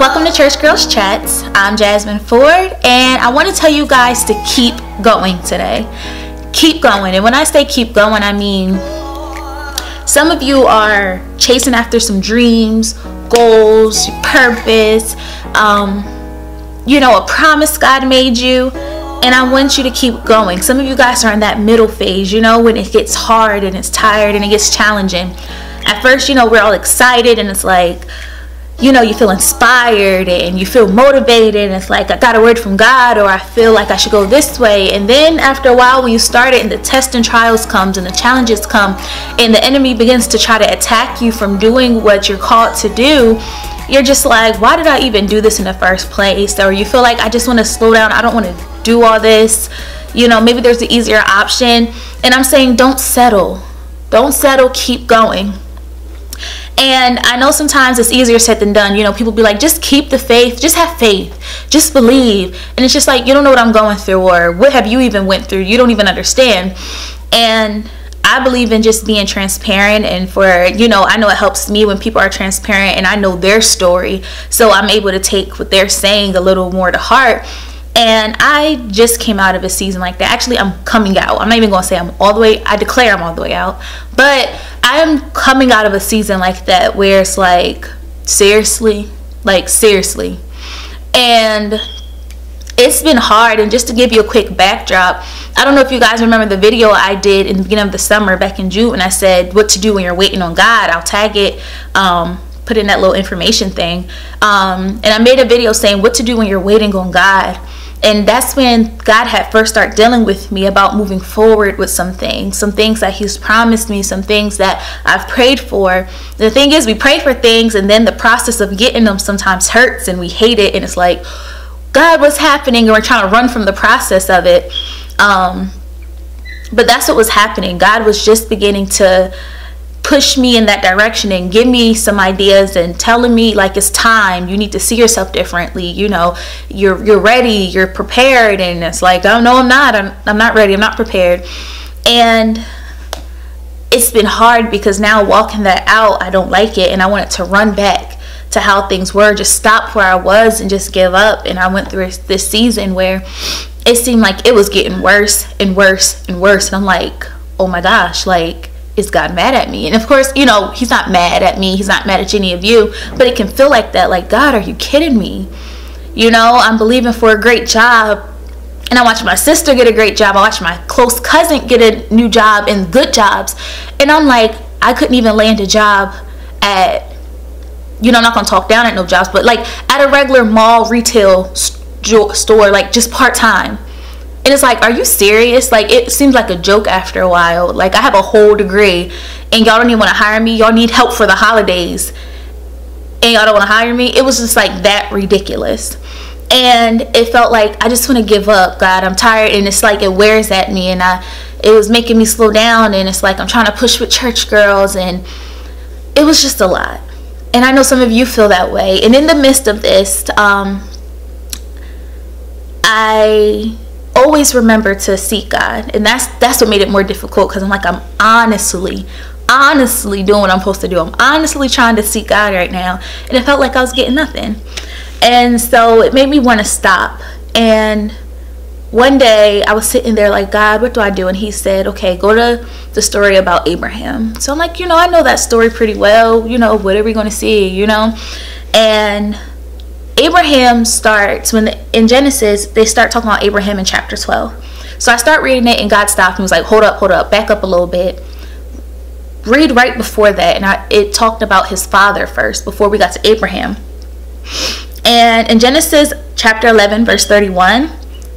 Welcome to Church Girls Chats. I'm Jasmine Ford, and I want to tell you guys to keep going today. Keep going. And when I say keep going, I mean some of you are chasing after some dreams, goals, purpose, a promise God made you. And I want you to keep going. Some of you guys are in that middle phase, when it gets hard and it's tired and it gets challenging. At first, we're all excited and it's like, you feel inspired and you feel motivated and it's like, I got a word from God, or I feel like I should go this way. And then after a while, when you start it and the tests and trials comes and the challenges come and the enemy begins to try to attack you from doing what you're called to do, you're just like, why did I even do this in the first place? Or you feel like, I just want to slow down. I don't want to do all this. Maybe there's an easier option. And I'm saying, don't settle. Don't settle. Keep going. And I know sometimes it's easier said than done. People be like, just keep the faith. Just have faith. Just believe. And it's just like, you don't know what I'm going through, or what have you even went through? You don't even understand. And I believe in just being transparent, and I know it helps me when people are transparent and I know their story, so I'm able to take what they're saying a little more to heart. And I just came out of a season like that. Actually, I'm coming out. I'm not even going to say I'm all the way. I declare I'm all the way out. But I am coming out of a season like that where it's like, seriously. And it's been hard. And just to give you a quick backdrop, I don't know if you guys remember the video I did in the beginning of the summer back in June, and I said what to do when you're waiting on God. I'll tag it, put in that little information thing. And I made a video saying what to do when you're waiting on God. And that's when God had first started dealing with me about moving forward with some things that He's promised me, some things that I've prayed for. The thing is, we pray for things and then the process of getting them sometimes hurts and we hate it. And it's like, God, what's happening? And we're trying to run from the process of it. But that's what was happening. God was just beginning to push me in that direction and give me some ideas and telling me, like, it's time. You need to see yourself differently. You're ready. You're prepared. And it's like, oh no, I'm not. I'm not ready. I'm not prepared. And it's been hard because now walking that out, I don't like it, and I wanted to run back to how things were, just stop where I was and just give up. And I went through this season where it seemed like it was getting worse and worse and worse. And I'm like, oh my gosh, like, is God mad at me? And of course, He's not mad at me. He's not mad at any of you. But it can feel like that. Like, God, are you kidding me? I'm believing for a great job. And I watched my sister get a great job. I watched my close cousin get a new job and good jobs. And I'm like, I couldn't even land a job at, I'm not going to talk down at no jobs, but like at a regular mall retail store, like just part-time. And it's like, are you serious? Like, it seems like a joke after a while. Like, I have a whole degree and y'all don't even want to hire me. Y'all need help for the holidays and y'all don't want to hire me. It was just like that ridiculous. And it felt like I just want to give up. God, I'm tired. And it's like it wears at me, and it was making me slow down. And it's like I'm trying to push with church girls, and it was just a lot. And I know some of you feel that way. And in the midst of this, I always remember to seek God. And that's what made it more difficult, because I'm like, I'm honestly doing what I'm supposed to do. I'm honestly trying to seek God right now. And it felt like I was getting nothing. And so it made me want to stop. And one day I was sitting there like, God, what do I do? And He said, okay, go to the story about Abraham. So I'm like, I know that story pretty well. What are we going to see? And Abraham starts in Genesis, they start talking about Abraham in chapter 12. So I start reading it, and God stopped and was like, hold up, back up a little bit. Read right before that. And it talked about his father first before we got to Abraham. And in Genesis chapter 11, verse 31,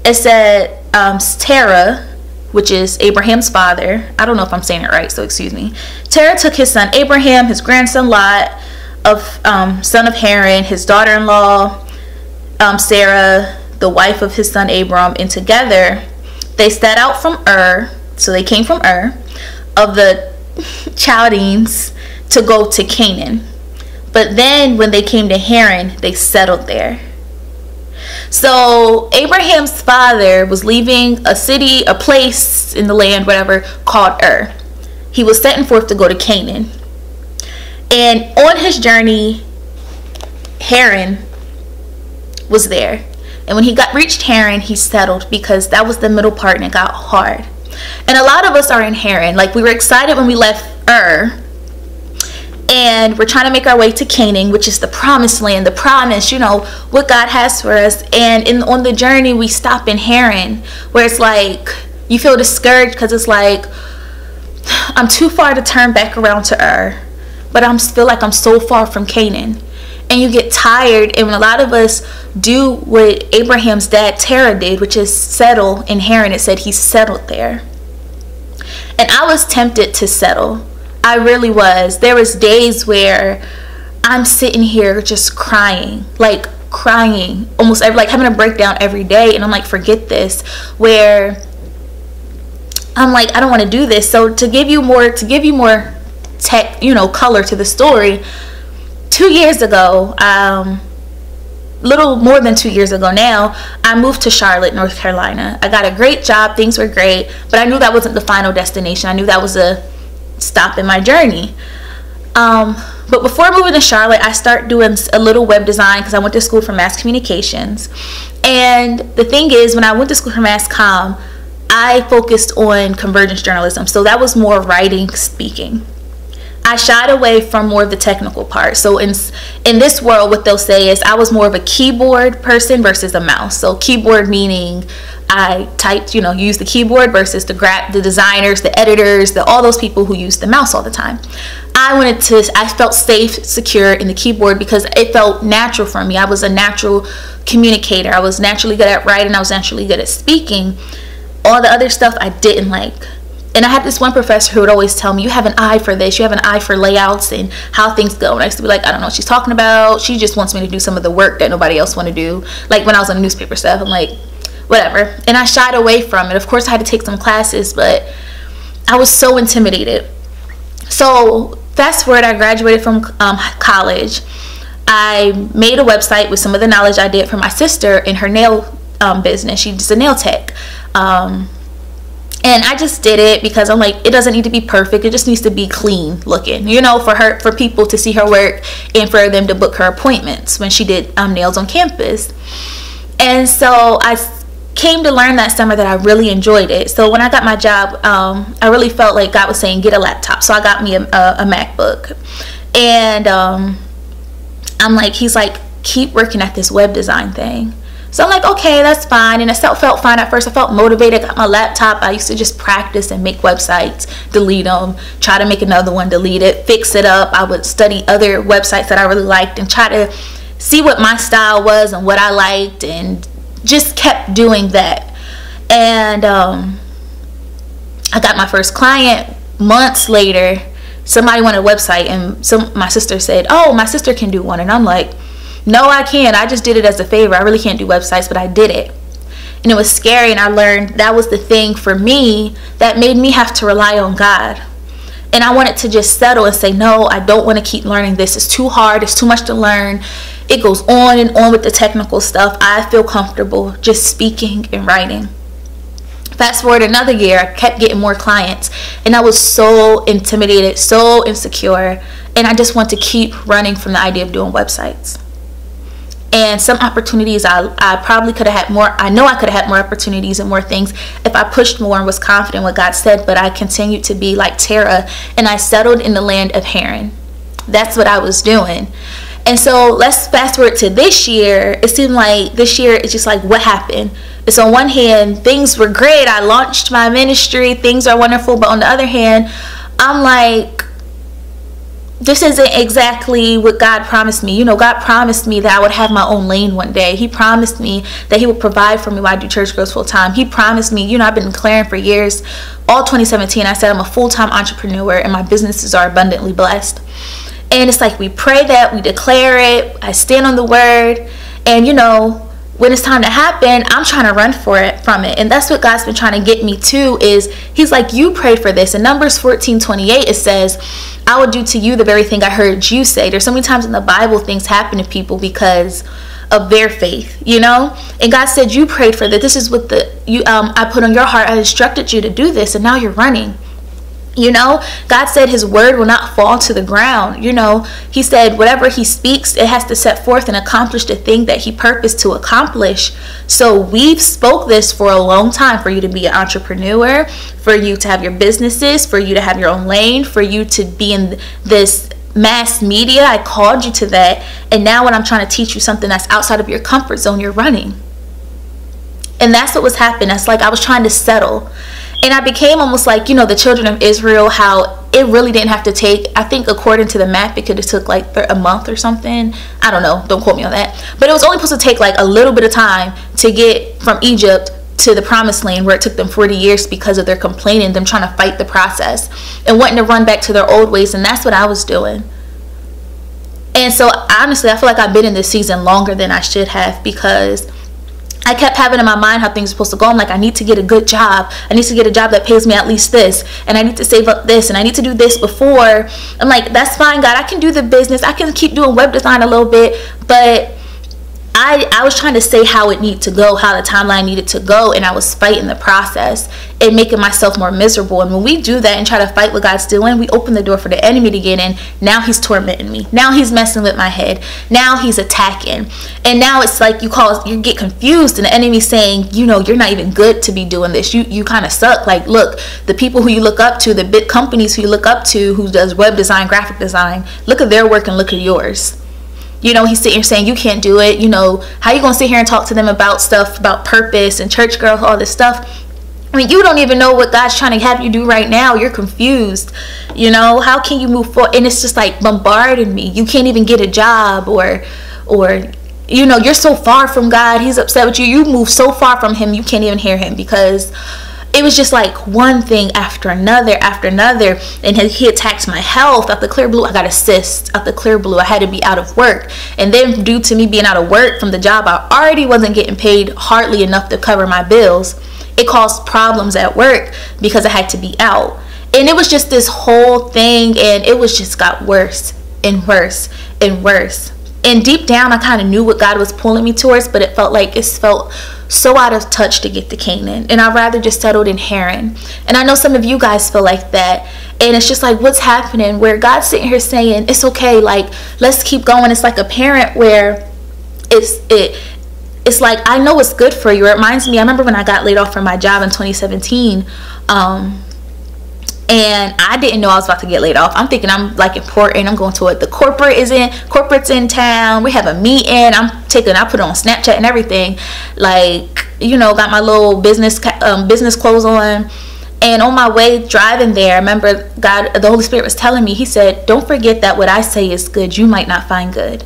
it said, Terah, which is Abraham's father. I don't know if I'm saying it right, so excuse me. Terah took his son Abraham, his grandson Lot, son of Haran, his daughter-in-law Sarah, the wife of his son Abram, and together they set out from Ur. So they came from Ur of the Chaldeans to go to Canaan. But then when they came to Haran, they settled there. So Abraham's father was leaving a city, a place in the land, whatever, called Ur. He was setting forth to go to Canaan. And on his journey, Haran was there. And when he reached Haran, he settled, because that was the middle part and it got hard. And a lot of us are in Haran. Like, we were excited when we left and we're trying to make our way to Canaan, which is the promised land, the promise, you know, what God has for us. And on the journey, we stop in Haran, where it's like you feel discouraged, because it's like, I'm too far to turn back around to but I feel like I'm so far from Canaan. And you get tired, and when a lot of us do what Abraham's dad Terah did, which is settle in Haran, it said he settled there. And I was tempted to settle. I really was. There was days where I'm sitting here just crying, like crying, almost like having a breakdown every day. And I'm like, forget this, where I'm like, I don't want to do this. So to give you more tech, you know, color to the story, 2 years ago, little more than 2 years ago now, I moved to Charlotte, North Carolina. I got a great job, things were great, but I knew that wasn't the final destination. I knew that was a stop in my journey. But before moving to Charlotte, I started doing a little web design, because I went to school for mass communications. And the thing is, when I went to school for mass comm, I focused on convergence journalism, so that was more writing, speaking. I shied away from more of the technical part. So in this world, what they'll say is I was more of a keyboard person versus a mouse. So keyboard meaning I typed, you know, use the keyboard, versus the designers, the editors, all those people who use the mouse all the time. I felt safe, secure in the keyboard, because it felt natural for me. I was a natural communicator. I was naturally good at writing. I was naturally good at speaking. All the other stuff I didn't like. And I had this one professor who would always tell me, you have an eye for this, you have an eye for layouts and how things go. And I used to be like, I don't know what she's talking about. She just wants me to do some of the work that nobody else want to do. Like when I was on newspaper stuff, I'm like, whatever. And I shied away from it. Of course, I had to take some classes, but I was so intimidated. So fast forward, I graduated from college. I made a website with some of the knowledge I did from my sister in her nail business. She's a nail tech. And I just did it because I'm like, it doesn't need to be perfect. It just needs to be clean looking, you know, for people to see her work and for them to book her appointments when she did nails on campus. And so I came to learn that summer that I really enjoyed it. So when I got my job, I really felt like God was saying, get a laptop. So I got me a MacBook. And I'm like, he's like, keep working at this web design thing. So I'm like, okay, that's fine. And it felt fine at first. I felt motivated. I got my laptop. I used to just practice and make websites, delete them, try to make another one, delete it, fix it up. I would study other websites that I really liked and try to see what my style was and what I liked, and just kept doing that. And I got my first client months later. Somebody wanted a website, and my sister said, oh, my sister can do one. And I'm like, no, I can't. I just did it as a favor. I really can't do websites, but I did it. And it was scary, and I learned that was the thing for me that made me have to rely on God. And I wanted to just settle and say, no, I don't want to keep learning this. It's too hard. It's too much to learn. It goes on and on with the technical stuff. I feel comfortable just speaking and writing. Fast forward another year, I kept getting more clients, and I was so intimidated, so insecure, and I just want to keep running from the idea of doing websites. And some opportunities, I probably could have had more. I know I could have had more opportunities and more things if I pushed more and was confident what God said, but I continued to be like Terah, and I settled in the land of Haran. That's what I was doing. And so let's fast forward to this year. It seemed like this year it's just like, what happened? It's on one hand, things were great. I launched my ministry. Things are wonderful. But on the other hand, I'm like, this isn't exactly what God promised me. You know, God promised me that I would have my own lane one day. He promised me that he would provide for me while I do Church Girls full time. He promised me, you know, I've been declaring for years, all 2017, I said I'm a full-time entrepreneur and my businesses are abundantly blessed. And it's like we pray that, we declare it, I stand on the word, and you know, when it's time to happen, I'm trying to run from it. And that's what God's been trying to get me to, is he's like, you prayed for this. In Numbers 14:28, it says, I will do to you the very thing I heard you say. There's so many times in the Bible things happen to people because of their faith, you know. And God said, you prayed for that. This is what I put on your heart. I instructed you to do this, and now you're running. You know, God said his word will not fall to the ground. You know, he said whatever he speaks, it has to set forth and accomplish the thing that he purposed to accomplish. So we've spoke this for a long time, for you to be an entrepreneur, for you to have your businesses, for you to have your own lane, for you to be in this mass media. I called you to that. And now when I'm trying to teach you something that's outside of your comfort zone, you're running. And that's what was happening. That's like I was trying to settle. And I became almost like, you know, the children of Israel, how it really didn't have to take, I think according to the map, it could have took like a month or something. I don't know. Don't quote me on that. But it was only supposed to take like a little bit of time to get from Egypt to the promised land, where it took them 40 years because of their complaining, them trying to fight the process and wanting to run back to their old ways. And that's what I was doing. And so honestly, I feel like I've been in this season longer than I should have, because I kept having in my mind how things are supposed to go. I'm like, I need to get a good job. I need to get a job that pays me at least this. And I need to save up this. And I need to do this before. I'm like, that's fine, God. I can do the business. I can keep doing web design a little bit. But I was trying to say how it needed to go, how the timeline needed to go. And I was fighting the process and making myself more miserable. And when we do that and try to fight what God's doing, we open the door for the enemy to get in. Now he's tormenting me. Now he's messing with my head. Now he's attacking. And now it's like you get confused, and the enemy's saying, you know, you're not even good to be doing this. You kind of suck. Like, look, the people who you look up to, the big companies who you look up to, who does web design, graphic design, look at their work and look at yours. You know, he's sitting here saying you can't do it. You know, how you gonna sit here and talk to them about stuff, about purpose and church girl, all this stuff? I mean, you don't even know what God's trying to have you do right now. You're confused. You know, how can you move forward? And it's just like bombarding me. You can't even get a job, or you know, you're so far from God. He's upset with you. You move so far from him, you can't even hear him, because it was just like one thing after another, and he attacked my health. Out the clear blue, I got a cyst. Out the clear blue, I had to be out of work. And then due to me being out of work from the job, I already wasn't getting paid hardly enough to cover my bills. It caused problems at work because I had to be out. And it was just this whole thing, and it was just got worse and worse and worse. And deep down, I kind of knew what God was pulling me towards, but it felt so out of touch to get to Canaan. And I'd rather just settled in Haran. And I know some of you guys feel like that. And it's just like, what's happening? Where God's sitting here saying, it's okay, like, let's keep going. It's like a parent where it's like, I know it's good for you. It reminds me, I remember when I got laid off from my job in 2017. And I didn't know I was about to get laid off. I'm thinking I'm like important. I'm going to it. The corporate's in town. We have a meeting. I put it on Snapchat and everything. Like, you know, got my little business clothes on. And on my way driving there, I remember the Holy Spirit was telling me, he said, don't forget that what I say is good, you might not find good.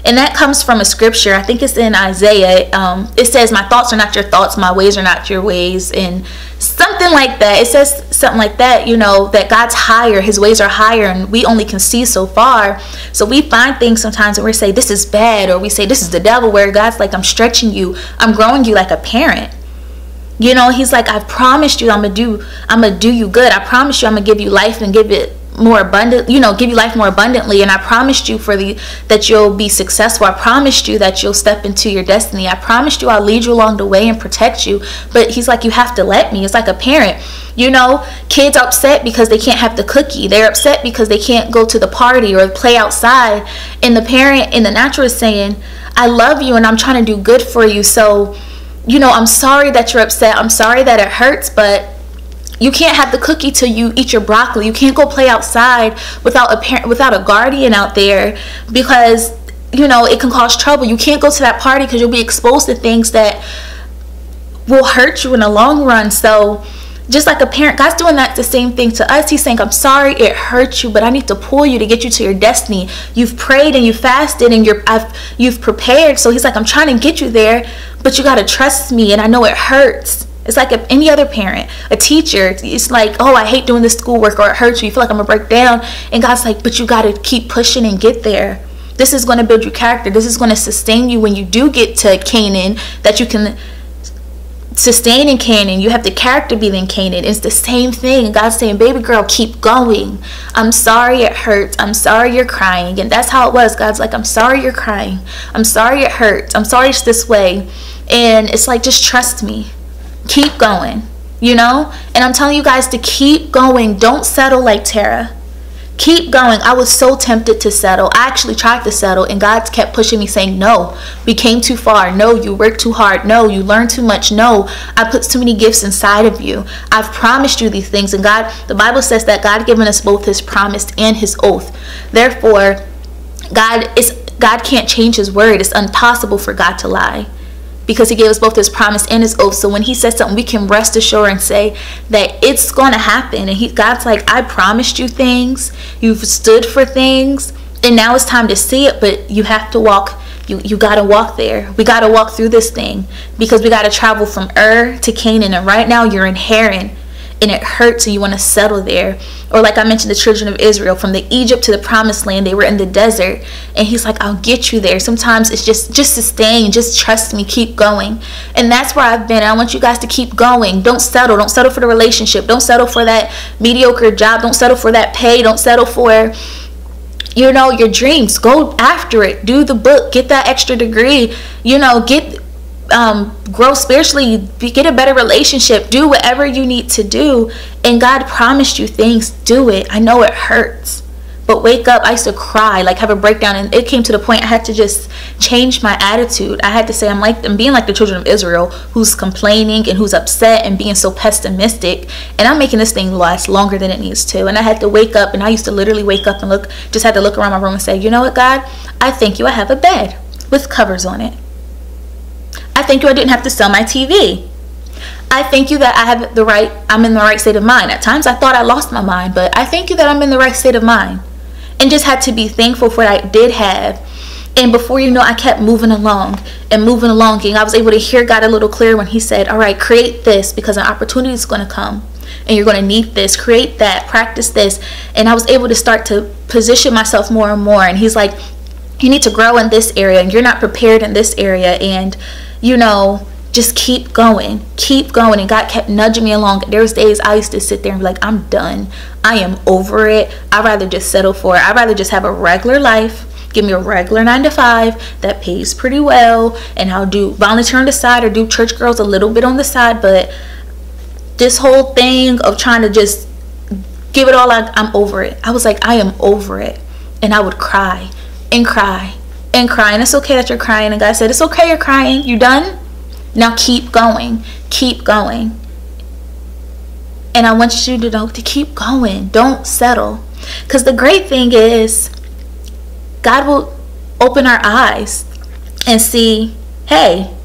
And that comes from a scripture. I think it's in Isaiah. It says, my thoughts are not your thoughts, my ways are not your ways, and something like that. It says something like that, you know, that God's higher, his ways are higher, and we only can see so far. So we find things sometimes and we say this is bad, or we say this is the devil, where God's like, I'm stretching you, I'm growing you like a parent. You know, he's like, I promised you I'm gonna do you good. I promised you I'm gonna give you life and give it more abundant, you know, give you life more abundantly. And I promised you that you'll be successful. I promised you that you'll step into your destiny. I promised you I'll lead you along the way and protect you. But he's like, you have to let me. It's like a parent, you know, kids are upset because they can't have the cookie. They're upset because they can't go to the party or play outside. And the parent in the natural is saying, I love you and I'm trying to do good for you. So, you know, I'm sorry that you're upset. I'm sorry that it hurts, but you can't have the cookie till you eat your broccoli. You can't go play outside without a parent, without a guardian out there, because, you know, it can cause trouble. You can't go to that party because you'll be exposed to things that will hurt you in the long run. So just like a parent, God's doing that the same thing to us. He's saying, I'm sorry it hurt you, but I need to pull you to get you to your destiny. You've prayed and you fasted and you've prepared. So he's like, I'm trying to get you there, but you got to trust me. And I know it hurts. It's like any other parent, a teacher. It's like, oh, I hate doing this schoolwork, or it hurts you. You feel like I'm going to break down. And God's like, but you got to keep pushing and get there. This is going to build your character. This is going to sustain you when you do get to Canaan, that you can sustain in Canaan. You have the character be in Canaan. It's the same thing. And God's saying, baby girl, keep going. I'm sorry it hurts. I'm sorry you're crying. And that's how it was. God's like, I'm sorry you're crying. I'm sorry it hurts. I'm sorry it's this way. And it's like, just trust me. Keep going. you know? And I'm telling you guys to keep going. Don't settle like Tara. Keep going. I was so tempted to settle. I actually tried to settle, and God kept pushing me, saying, no, we came too far. No, you worked too hard. No, you learned too much. No, I put too many gifts inside of you. I've promised you these things. And God, the Bible says that God given us both his promise and his oath. Therefore, God can't change his word. It's impossible for God to lie, because he gave us both his promise and his oath. So when he says something, we can rest assured and say that it's going to happen. And God's like, I promised you things. You've stood for things. And now it's time to see it. But you have to walk. You got to walk there. We got to walk through this thing, because we got to travel from Ur to Canaan. And right now you're in Haran. And it hurts, and you want to settle there. Or like I mentioned, the children of Israel, from the Egypt to the promised land, they were in the desert, and he's like, I'll get you there. Sometimes it's just sustain, just trust me, keep going. And that's where I've been. And I want you guys to keep going. Don't settle for the relationship. Don't settle for that mediocre job. Don't settle for that pay. Don't settle for, you know, your dreams. Go after it. Do the book, get that extra degree, you know, grow spiritually, get a better relationship, do whatever you need to do. And God promised you things. Do it. I know it hurts, but wake up. I used to cry, like have a breakdown, and it came to the point I had to just change my attitude. I had to say, I'm being like the children of Israel, who's complaining and who's upset and being so pessimistic, and I'm making this thing last longer than it needs to. And I had to wake up, and I used to literally wake up and had to look around my room and say, you know what, God, I thank you I have a bed with covers on it. I thank you I didn't have to sell my TV. I thank you that I'm in the right state of mind. At times I thought I lost my mind, but I thank you that I'm in the right state of mind. And just had to be thankful for what I did have. And before you know, I kept moving along. And I was able to hear God a little clearer when he said, all right, create this, because an opportunity is going to come. And you're going to need this. Create that. Practice this. And I was able to start to position myself more and more. And he's like, you need to grow in this area, and you're not prepared in this area. And you know, just keep going. And God kept nudging me along. There was days I used to sit there and be like, I'm done. I am over it. I'd rather just settle for it. I'd rather just have a regular life. Give me a regular 9-to-5 that pays pretty well, and I'll do volunteer on the side or do church girls a little bit on the side. But this whole thing of trying to just give it all out, I'm over it. I was like, I am over it. And I would cry and cry and cry. And it's okay that you're crying. And God said, it's okay, you're crying. You done? Now keep going. Keep going. And I want you to know to keep going. Don't settle. Because the great thing is, God will open our eyes and see, hey,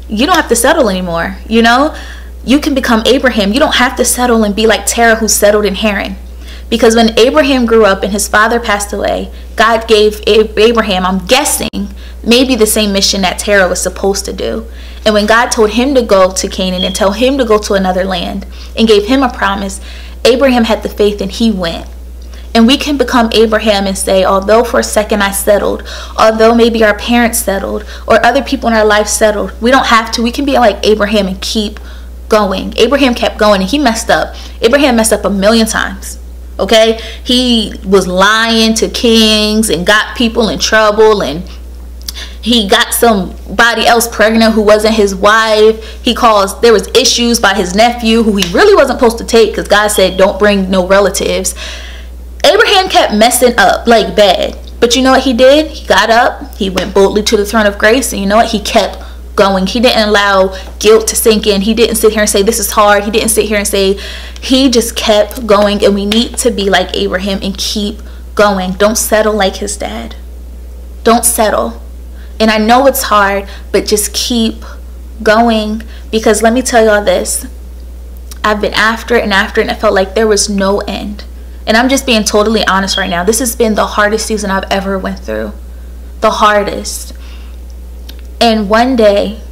you don't have to settle anymore. You know, you can become Abraham. You don't have to settle and be like Terah, who settled in Haran. Because when Abraham grew up and his father passed away, God gave Abraham, I'm guessing, maybe the same mission that Terah was supposed to do. And when God told him to go to Canaan and tell him to go to another land and gave him a promise, Abraham had the faith and he went. And we can become Abraham and say, although for a second I settled, although maybe our parents settled or other people in our life settled, we don't have to. We can be like Abraham and keep going. Abraham kept going, and he messed up. Abraham messed up a million times. Okay, he was lying to kings and got people in trouble, and he got somebody else pregnant who wasn't his wife. There was issues by his nephew who he really wasn't supposed to take, because God said don't bring no relatives. Abraham kept messing up like bad, but you know what he did? He got up, he went boldly to the throne of grace, and you know what? He kept going. He didn't allow guilt to sink in. He didn't sit here and say this is hard. He didn't sit here and say, he just kept going. And we need to be like Abraham and keep going. Don't settle like his dad. Don't settle. And I know it's hard, but just keep going, because let me tell y'all this, I've been after it and after it, and I felt like there was no end. And I'm just being totally honest right now. This has been the hardest season I've ever went through. The hardest. And one day,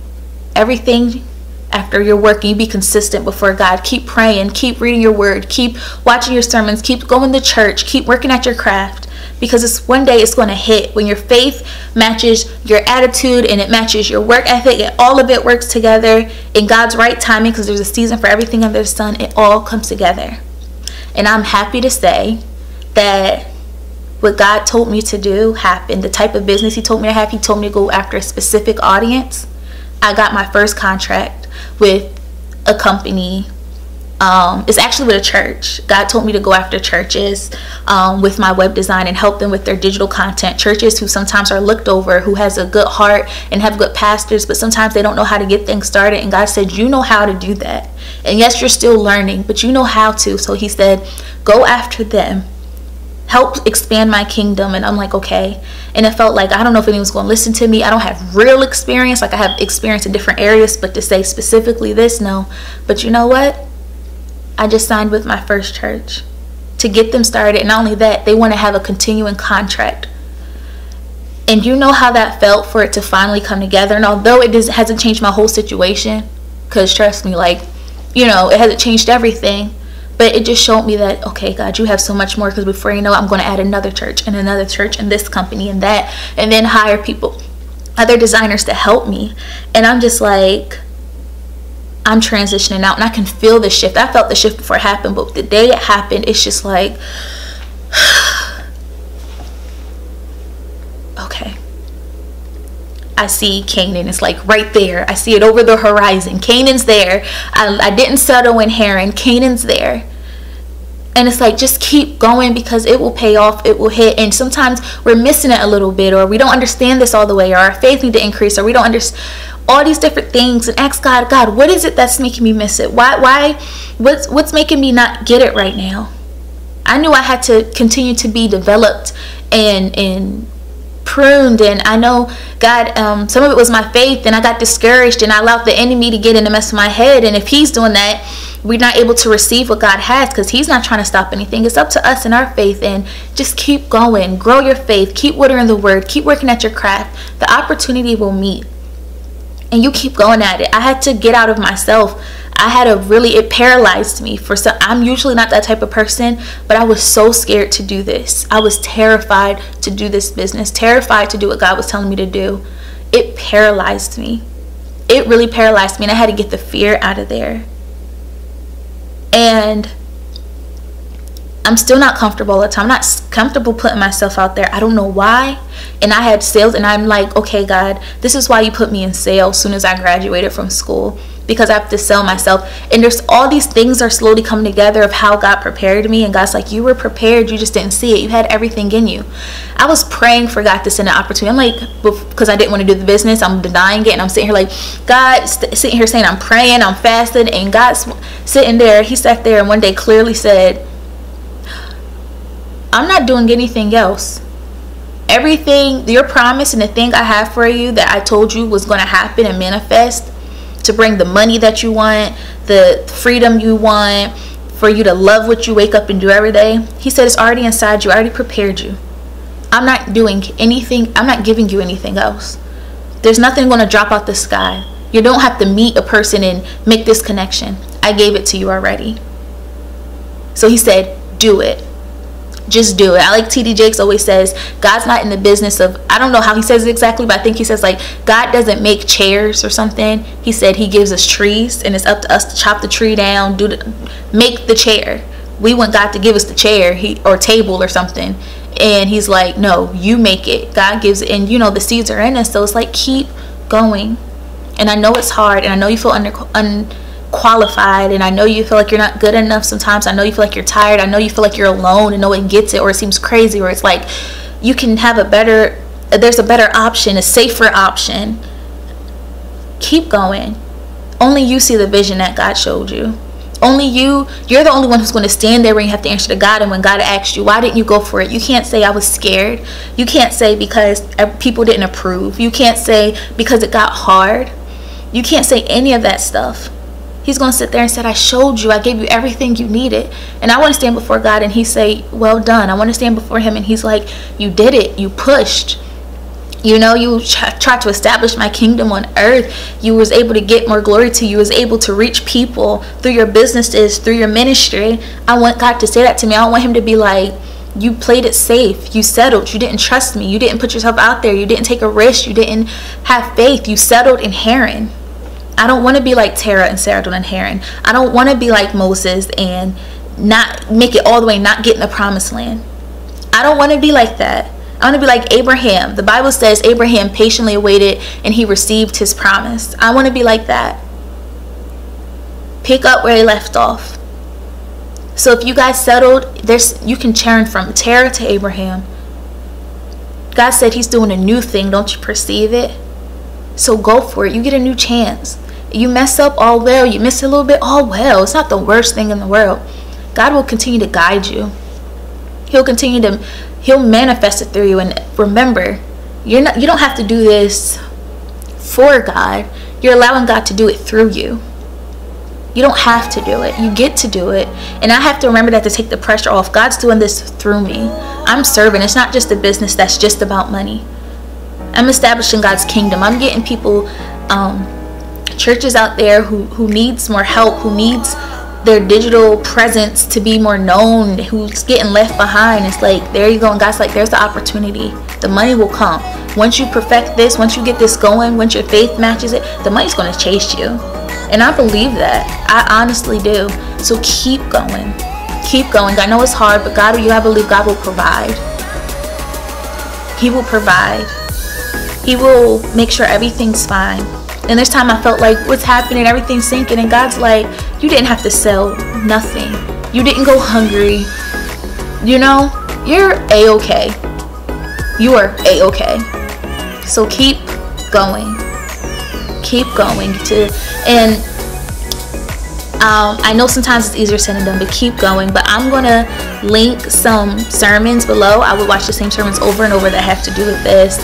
everything, after you're working, you be consistent before God. Keep praying, keep reading your word, keep watching your sermons, keep going to church, keep working at your craft. Because one day it's going to hit when your faith matches your attitude and it matches your work ethic, and all of it works together in God's right timing, because there's a season for everything under the sun. It all comes together. And I'm happy to say that what God told me to do happened. The type of business he told me to have, he told me to go after a specific audience. I got my first contract with a company. It's actually with a church. God told me to go after churches with my web design and help them with their digital content. Churches who sometimes are looked over, who has a good heart and have good pastors, but sometimes they don't know how to get things started. And God said, you know how to do that. And yes, you're still learning, but you know how to. So he said, go after them. Help expand my kingdom. And I'm like, okay. And it felt like, I don't know if anyone's going to listen to me. I don't have real experience. Like, I have experience in different areas, but to say specifically this, no. But you know what? I just signed with my first church to get them started. And not only that, they want to have a continuing contract. And you know how that felt for it to finally come together. And although it hasn't changed my whole situation, because trust me, like, you know, it hasn't changed everything. But it just showed me that, okay, God, you have so much more. Because before you know it, I'm going to add another church and this company and that. And then hire people, other designers to help me. And I'm just like, I'm transitioning out. And I can feel the shift. I felt the shift before it happened. But the day it happened, it's just like, okay. I see Canaan. It's like right there. I see it over the horizon. Canaan's there. I didn't settle in Haran. Canaan's there. And it's like, just keep going, because it will pay off. It will hit. And sometimes we're missing it a little bit, or we don't understand this all the way, or our faith need to increase, or we don't understand all these different things. And ask God, God, what is it that's making me miss it? What's making me not get it right now? I knew I had to continue to be developed and pruned. And I know God, some of it was my faith, and I got discouraged and I allowed the enemy to get in the mess of my head. And if he's doing that, we're not able to receive what God has, because he's not trying to stop anything. It's up to us in our faith. And just keep going, grow your faith, keep watering the word, keep working at your craft. The opportunity will meet, and you keep going at it. I had to get out of myself. It paralyzed me. I'm usually not that type of person, but I was so scared to do this. I was terrified to do this business, terrified to do what God was telling me to do. It paralyzed me. It really paralyzed me, and I had to get the fear out of there. And I'm still not comfortable all the time. I'm not comfortable putting myself out there. I don't know why. And I had sales, and I'm like, okay, God, this is why you put me in sales as soon as I graduated from school, because I have to sell myself. And there's all these things are slowly coming together of how God prepared me. And God's like, you were prepared, you just didn't see it. You had everything in you. I was praying for God to send an opportunity. I'm like, because I didn't want to do the business, I'm denying it. And I'm sitting here like, God, sitting here saying I'm praying, I'm fasting. And God's sitting there. He sat there and one day clearly said, I'm not doing anything else. Everything, your promise and the thing I have for you that I told you was going to happen and manifest, to bring the money that you want, the freedom you want, for you to love what you wake up and do every day. He said, it's already inside you. I already prepared you. I'm not doing anything. I'm not giving you anything else. There's nothing going to drop out the sky. You don't have to meet a person and make this connection. I gave it to you already. So he said, do it. Just do it. I like TD Jakes always says, God's not in the business of, I don't know how he says it exactly, but I think he says like, God doesn't make chairs or something. He said he gives us trees, and it's up to us to chop the tree down, make the chair. We want God to give us the chair or table or something. And he's like, no, you make it. God gives it. And you know, the seeds are in us. So it's like, keep going. And I know it's hard, and I know you feel unqualified, and I know you feel like you're not good enough sometimes. I know you feel like you're tired. I know you feel like you're alone and no one gets it, or it seems crazy, or it's like you can have there's a better option, a safer option. Keep going. Only you see the vision that God showed you. Only you're the only one who's going to stand there when you have to answer to God. And when God asks you, why didn't you go for it? You can't say I was scared. You can't say because people didn't approve. You can't say because it got hard. You can't say any of that stuff. He's going to sit there and say, I showed you. I gave you everything you needed. And I want to stand before God and he say, well done. I want to stand before him and he's like, you did it. You pushed. You know, you tried to establish my kingdom on earth. You was able to get more glory to you. You was able to reach people through your businesses, through your ministry. I want God to say that to me. I don't want him to be like, you played it safe. You settled. You didn't trust me. You didn't put yourself out there. You didn't take a risk. You didn't have faith. You settled in Haran. I don't want to be like Terah and Sarah in Haran. I don't want to be like Moses and not make it all the way, not get in the promised land. I don't want to be like that. I want to be like Abraham. The Bible says Abraham patiently awaited and he received his promise. I want to be like that. pick up where they left off. So if you guys settled, you can turn from Terah to Abraham. God said he's doing a new thing. Don't you perceive it? So go for it. You get a new chance. You mess up, all well. You miss a little bit, all well. It's not the worst thing in the world. God will continue to guide you. He'll manifest it through you. And remember, you don't have to do this for God. You're allowing God to do it through you. You don't have to do it. You get to do it. And I have to remember that to take the pressure off. God's doing this through me. I'm serving. It's not just a business that's just about money. I'm establishing God's kingdom. I'm getting people, churches out there who needs more help, who needs their digital presence to be more known, who's getting left behind. It's like, there you go. And God's like, there's the opportunity. The money will come. Once you perfect this, once you get this going, once your faith matches it, the money's going to chase you. And I believe that. I honestly do. So keep going. Keep going. I know it's hard, but God, I believe God will provide. He will provide. He will make sure everything's fine. And this time I felt like, what's happening? Everything's sinking. And God's like, you didn't have to sell nothing. You didn't go hungry. You know, you're A-okay. You are A-okay. So keep going. Keep going. And I know sometimes it's easier said than done, but keep going. But I'm going to link some sermons below. I would watch the same sermons over and over that have to do with this.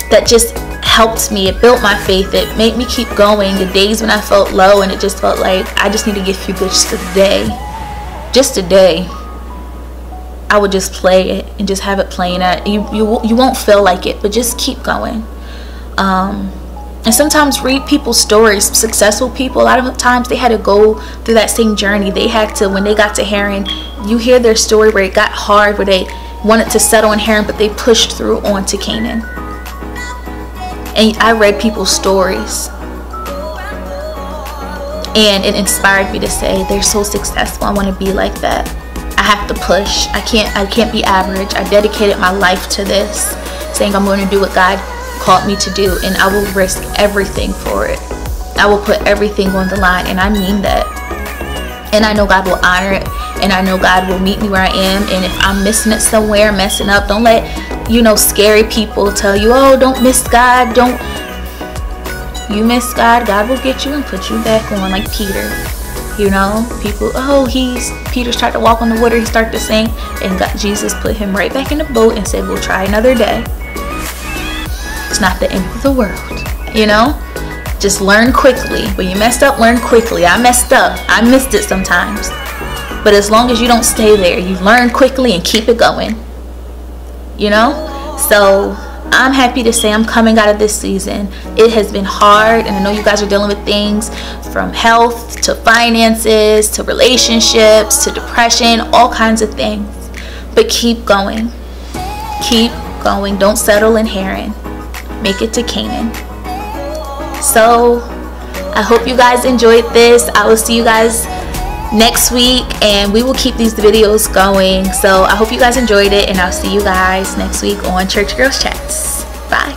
That just helped me. It built my faith. It made me keep going. The days when I felt low and it just felt like I just need to get through just a day. Just a day. I would just play it and just have it playing. You won't feel like it, but just keep going. And sometimes read people's stories. Successful people, a lot of times they had to go through that same journey. They had to, when they got to Haran, you hear their story where it got hard, where they wanted to settle in Haran, but they pushed through onto Canaan. And I read people's stories, and it inspired me to say, they're so successful. I want to be like that. I have to push. I can't be average. I dedicated my life to this, saying I'm going to do what God called me to do, and I will risk everything for it. I will put everything on the line, and I mean that. And I know God will honor it, and I know God will meet me where I am. And if I'm missing it somewhere, messing up, don't let, scary people tell you, oh, don't miss God. Don't. You miss God, God will get you and put you back on, like Peter. People, Peter's tried to walk on the water, he started to sink, and Jesus put him right back in the boat and said, we'll try another day. It's not the end of the world, Just learn quickly. When you messed up, learn quickly. I messed up. I missed it sometimes. But as long as you don't stay there, you learn quickly and keep it going. So I'm happy to say I'm coming out of this season. It has been hard, and I know you guys are dealing with things from health to finances to relationships to depression, all kinds of things. But keep going. Keep going. Don't settle in Haran. Make it to Canaan. So I hope you guys enjoyed this. I will see you guys next week, and we will keep these videos going. So I hope you guys enjoyed it, and I'll see you guys next week on Church Girls Chats. Bye.